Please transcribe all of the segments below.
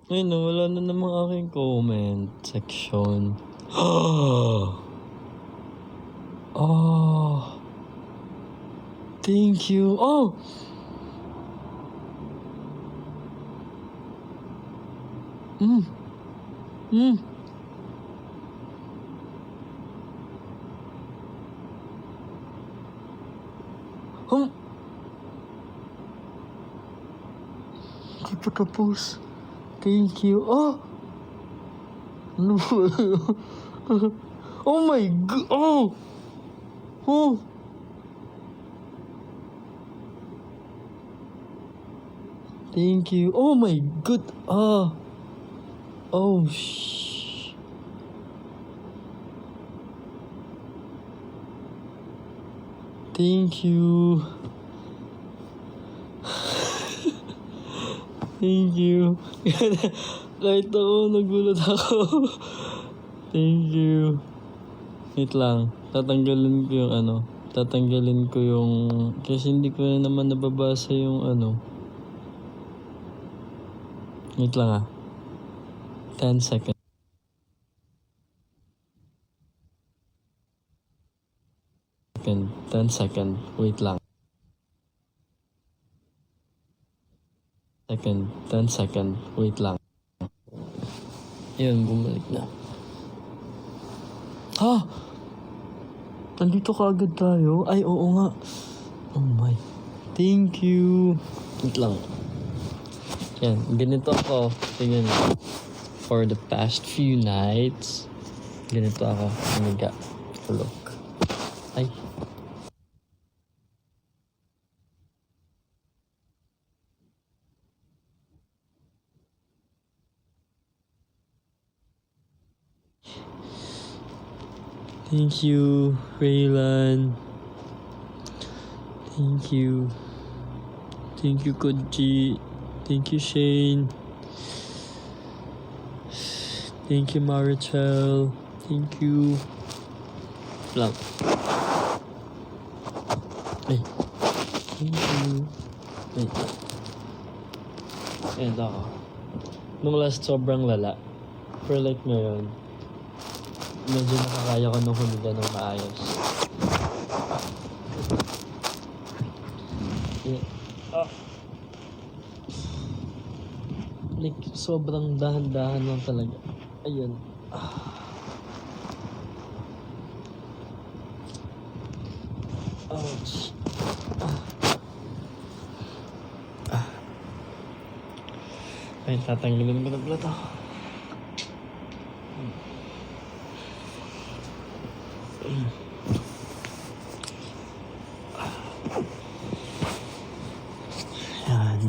Ayun, wala na namang aking comment section. Oh, thank you. Oh! Mm. Hindi pa tapos. Thank you. Oh! Ano ba? Oh my God! Oh! Oh! Thank you. Oh my God! Ah! Oh, Thank you. Thank you. Kahit ako, nagulat ako. Thank you. Wait lang. Tatanggalin ko yung kasi hindi ko na naman nababasa yung ano. Wait lang 10 seconds. 10 second. Wait lang. 10 second. Wait lang. Yun, bumalik na. Ha? Nandito ka agad tayo? Ay, oo nga. Oh my. Thank you. Wait lang. Yan, ganito ako. Tingnan mo. For the past few nights, ganito ako. Amiga. Look. Ay. Thank you, Raylan. Thank you. Thank you, Koji. Thank you, Shane. Thank you, Marichel. Thank you. Lang. Ay. Thank you. Wait. Ayan ako. Nung last sobrang lala. For like ngayon, medyo nakakaya ko nung humiga ng maayos. Yeah. Like, sobrang dahan-dahan lang talaga. Ayun. Ouch. Ay, tatanggalin ko na pala to. Yan.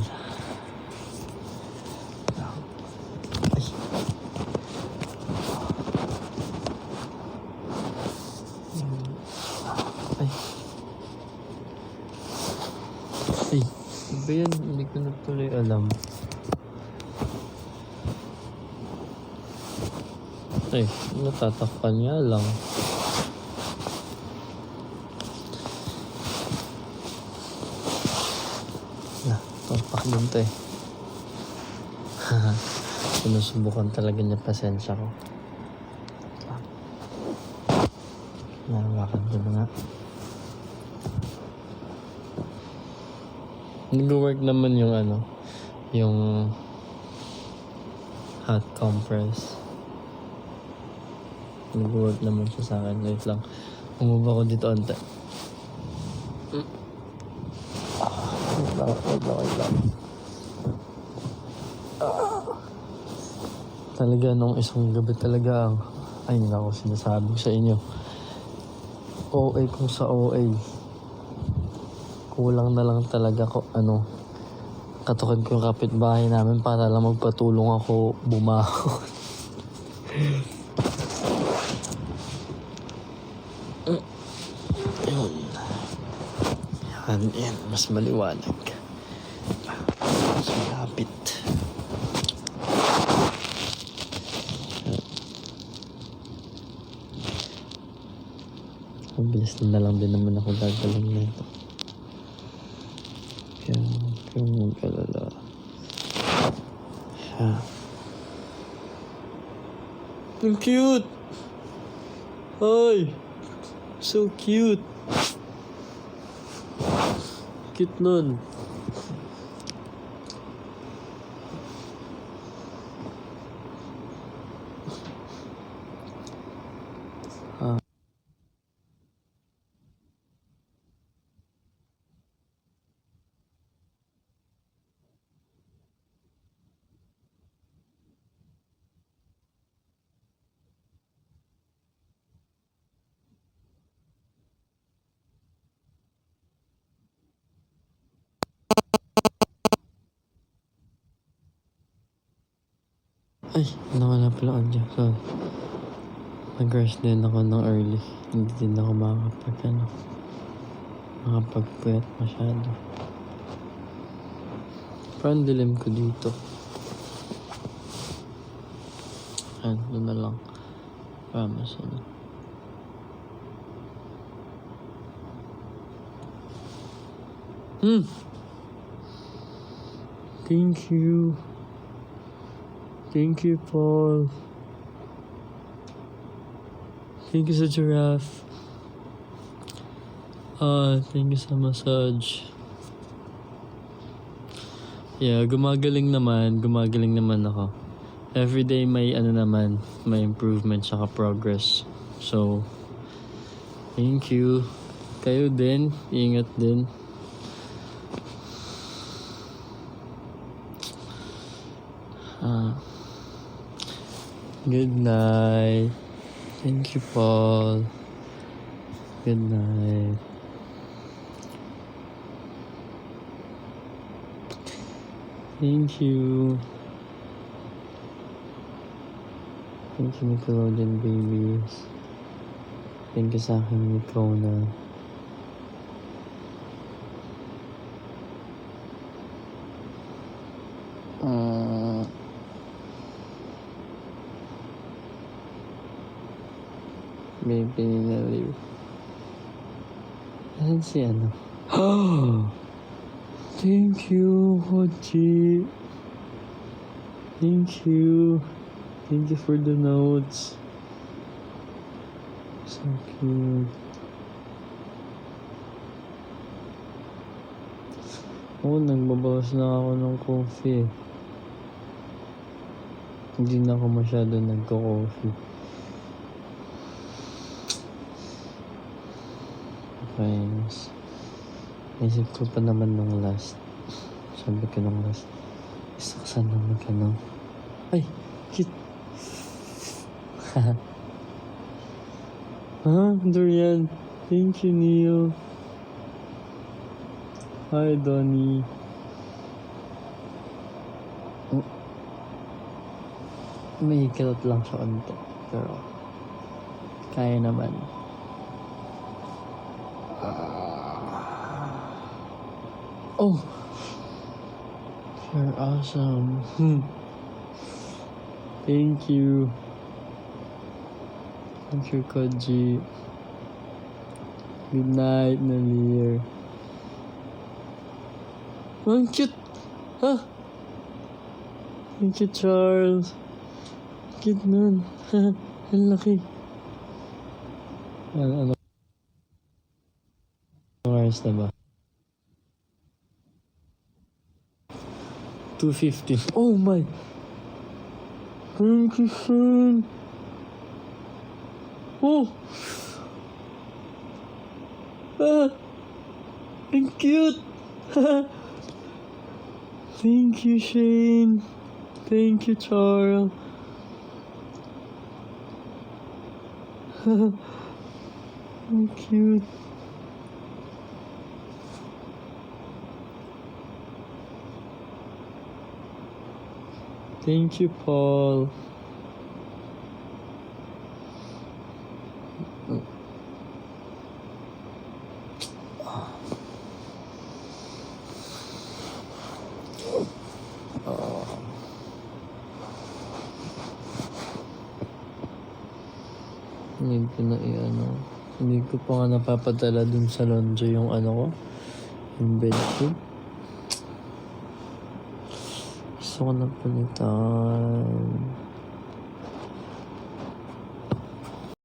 Ay, ba yan? Hindi ko na tuloy alam. Ay, natatakpan nga lang. Tumpak din to eh. Sinusubukan talaga niya pasensya ko. Narawakan ko na nga. Nag-work naman yung yung hot compress. Nag-work naman siya sa akin. Wait lang. Umuba ko dito onte. Wait lang. Talaga nung isang gabi talaga ay nako, sinasabi ko sa inyo. OA kung sa OA. Kulang na lang talaga ko katukan ko yung kapitbahay namin para lang magpatulong ako bumahon. Yan, mas maliwanag. Mas malapit. Mabilis na lang din naman ako gagaling nito. Kaya magkalala. Ang cute! Ay! So cute! Cute nun. Ay, nawala pala ako dyan. Sorry. Nag-rest din ako ng early. Hindi din ako makapagpuyat masyado. Parang dilim ko dito. Ayan, doon na lang. Promise ano. Thank you. Thank you, Paul. Thank you sa giraffe. Thank you sa massage. Yeah, gumagaling naman ako. Everyday may may improvement saka progress. So, thank you. Kayo din, ingat din. Good night. Thank you, Paul. Good night. Thank you. Thank you, Nickelodeon babies. Thank you sa akin, Nicona. Maybe naliw. Asan si ano? Thank you, Hoji. Thank you. Thank you for the notes. So cute. Nagbabawas na ako ng coffee. Hindi na ako masyado nagko-coffee. Friends. Isip ko pa naman nung last. Sabi ko nung last. Gusto ko sana Ay! Cute! Durian. Thank you, Neil. Hi, Donnie. May kilot lang siya konti. Pero, kaya naman. Oh! You're awesome. Thank you. Thank you, Koji. Good night, Nalir. Ang cute! Thank you, Charles. Cute nun. Ang laki. Ano? Oras na ba? 2:50. Oh my! Thank you, son. Oh! Ang cute! Thank you, Shane. Thank you, Charles. Ang cute. Thank you, Paul. Need ko na Hindi ko pa nga napapadala dun sa laundry yung ko. Yung bedsheet. Gusto ko na palitan.